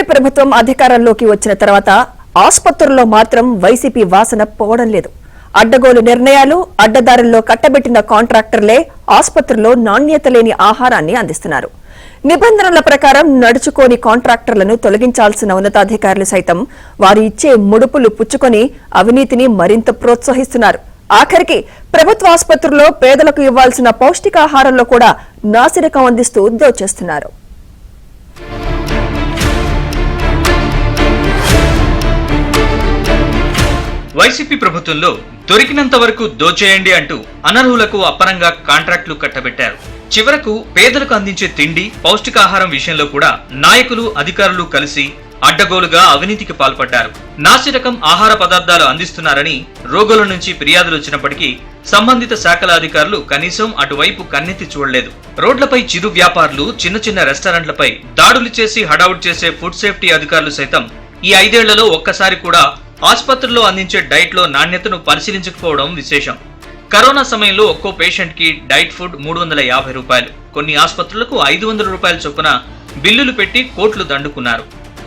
కూటమి ప్రభుత్వం అధికారంలోకి వచ్చిన తర్వాత ఆసుపత్రుల్లో మాత్రం వైసీపీ వాసన పోవడం లేదు. అడ్డగోలు నిర్ణయాలు, అడ్డదారుల్లో కట్టబెట్టిన కాంట్రాక్టర్లే ఆసుపత్రుల్లో నాణ్యత లేని ఆహారాన్ని అందిస్తున్నారు. నిబంధనల ప్రకారం నడుచుకోని కాంట్రాక్టర్లను తొలగించాల్సిన ఉన్నతాధికారులు సైతం వారు ఇచ్చే ముడుపులు పుచ్చుకొని అవినీతిని మరింత ప్రోత్సహిస్తున్నారు. ఆఖరికి ప్రభుత్వ ఆసుపత్రుల్లో పేదలకు ఇవ్వాల్సిన పౌష్టికాహారంలో కూడా నాసిరకం అందిస్తూ దోచేస్తున్నారు. వైసీపీ ప్రభుత్వంలో దొరికినంత వరకు దోచేయండి అంటూ అనర్హులకు అపరంగా కాంట్రాక్టులు కట్టబెట్టారు. చివరకు పేదలకు అందించే తిండి, పౌష్టికాహారం విషయంలో కూడా నాయకులు, అధికారులు కలిసి అడ్డగోలుగా అవినీతికి పాల్పడ్డారు. నాసిరకం ఆహార పదార్థాలు అందిస్తున్నారని రోగుల నుంచి ఫిర్యాదులు వచ్చినప్పటికీ సంబంధిత శాఖల అధికారులు కనీసం అటువైపు కన్నెత్తి చూడలేదు. రోడ్లపై చిరు వ్యాపారులు, చిన్న చిన్న రెస్టారెంట్లపై దాడులు చేసి హడావుడి చేసే ఫుడ్ సేఫ్టీ అధికారులు సైతం ఈ 5 ఏళ్లలో ఒక్కసారి కూడా ఆసుపత్రుల్లో అందించే డైట్ లో నాణ్యతను పరిశీలించకపోవడం విశేషం. కరోనా సమయంలో ఒక్కో పేషెంట్ కి డైట్ ఫుడ్ 350 రూపాయలు, కొన్ని ఆసుపత్రులకు 500 రూపాయల చొప్పున బిల్లులు పెట్టి కోట్లు దండుకున్నారు.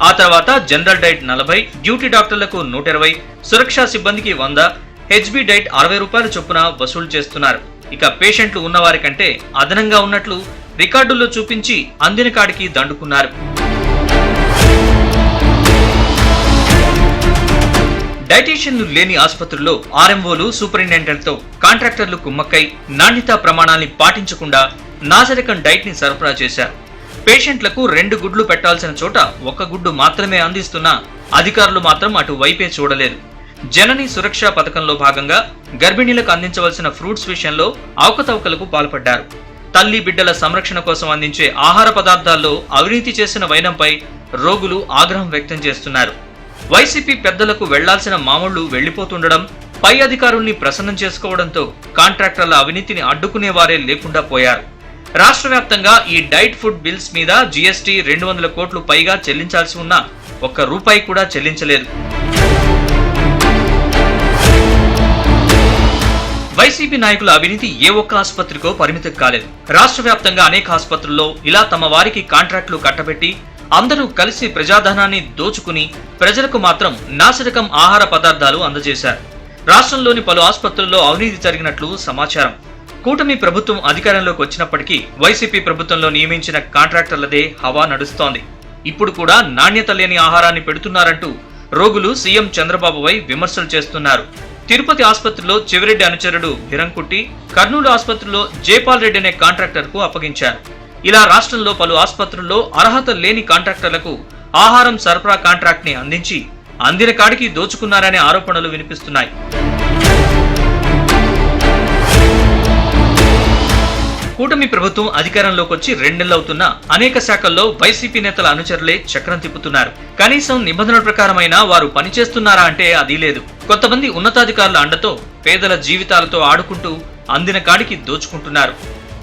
ఆ తర్వాత జనరల్ డైట్ 40, డ్యూటీ డాక్టర్లకు 120, సురక్షా సిబ్బందికి 100, హెచ్బి డైట్ 60 రూపాయల చొప్పున వసూలు చేస్తున్నారు. ఇక పేషెంట్లు ఉన్నవారి కంటే అదనంగా ఉన్నట్లు రికార్డుల్లో చూపించి అందిన కాడికి దండుకున్నారు. డైటీషియన్లు లేని ఆసుపత్రుల్లో ఆర్ఎంఓలు, సూపరింటెండెంట్లతో కాంట్రాక్టర్లు కుమ్మక్కై నాణ్యతా ప్రమాణాల్ని పాటించకుండా నాసిరకం డైట్ ని సరఫరా చేశారు. పేషెంట్లకు 2 గుడ్లు పెట్టాల్సిన చోట 1 గుడ్డు మాత్రమే అందిస్తున్న అధికారులు మాత్రం అటు వైపే చూడలేదు. జనని సురక్ష పథకంలో భాగంగా గర్భిణీలకు అందించవలసిన ఫ్రూట్స్ విషయంలో అవకతవకలకు పాల్పడ్డారు. తల్లి బిడ్డల సంరక్షణ కోసం అందించే ఆహార పదార్థాల్లో అవినీతి చేసిన వైనంపై రోగులు ఆగ్రహం వ్యక్తం చేస్తున్నారు. వైసీపీ పెద్దలకు వెళ్లాల్సిన మామూళ్లు వెళ్లిపోతుండడం, పై అధికారుల్ని ప్రసన్నం చేసుకోవడంతో కాంట్రాక్టర్ల అవినీతిని అడ్డుకునేవారే లేకుండా పోయారు. రాష్ట్ర వ్యాప్తంగా ఈ డైట్ ఫుడ్ బిల్స్ మీద జీఎస్టీ 200 కోట్లు పైగా చెల్లించాల్సి ఉన్నా ₹1 కూడా చెల్లించలేదు. వైసీపీ నాయకుల అవినీతి ఏ ఒక్క ఆసుపత్రికో పరిమితం కాలేదు. రాష్ట్ర వ్యాప్తంగా అనేక ఆసుపత్రుల్లో ఇలా తమ వారికి కాంట్రాక్టులు కట్టబెట్టి అందరూ కలిసి ప్రజాధనాన్ని దోచుకుని ప్రజలకు మాత్రం నాసిరకం ఆహార పదార్థాలు అందజేశారు. రాష్ట్రంలోని పలు ఆసుపత్రుల్లో అవినీతి జరిగినట్లు సమాచారం. కూటమి ప్రభుత్వం అధికారంలోకి వచ్చినప్పటికీ వైసీపీ ప్రభుత్వంలో నియమించిన కాంట్రాక్టర్లదే హవా నడుస్తోంది. ఇప్పుడు కూడా నాణ్యత లేని ఆహారాన్ని పెడుతున్నారంటూ రోగులు సీఎం చంద్రబాబుపై విమర్శలు చేస్తున్నారు. తిరుపతి ఆసుపత్రిలో చెవిరెడ్డి అనుచరుడు భిరంకుట్టి, కర్నూలు ఆసుపత్రిలో జైపాల్ రెడ్డి అనే కాంట్రాక్టర్కు అప్పగించారు. ఇలా రాష్ట్రంలో పలు ఆసుపత్రుల్లో అర్హత లేని కాంట్రాక్టర్లకు ఆహారం సరఫరా కాంట్రాక్ట్ ని అందించి అందిన కాడికి దోచుకున్నారనే ఆరోపణలు వినిపిస్తున్నాయి. కూటమి ప్రభుత్వం అధికారంలోకి వచ్చి 2 నెలలవుతున్నా అనేక శాఖల్లో వైసీపీ నేతల అనుచరులే చక్రం తిప్పుతున్నారు. కనీసం నిబంధనల ప్రకారమైనా వారు పనిచేస్తున్నారా అంటే అది లేదు. కొంతమంది ఉన్నతాధికారుల అండతో పేదల జీవితాలతో ఆడుకుంటూ అందిన కాడికి దోచుకుంటున్నారు.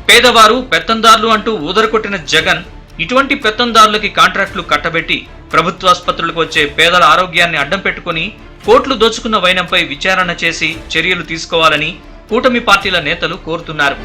పేదవారు పెత్తందారులు అంటూ ఊదరకొట్టిన జగన్ ఇటువంటి పెత్తందారులకి కాంట్రాక్టులు కట్టబెట్టి ప్రభుత్వాసుపత్రులకు వచ్చే పేదల ఆరోగ్యాన్ని అడ్డం పెట్టుకుని కోట్లు దోచుకున్న వైనంపై విచారణ చేసి చర్యలు తీసుకోవాలని కూటమి పార్టీల నేతలు కోరుతున్నారు.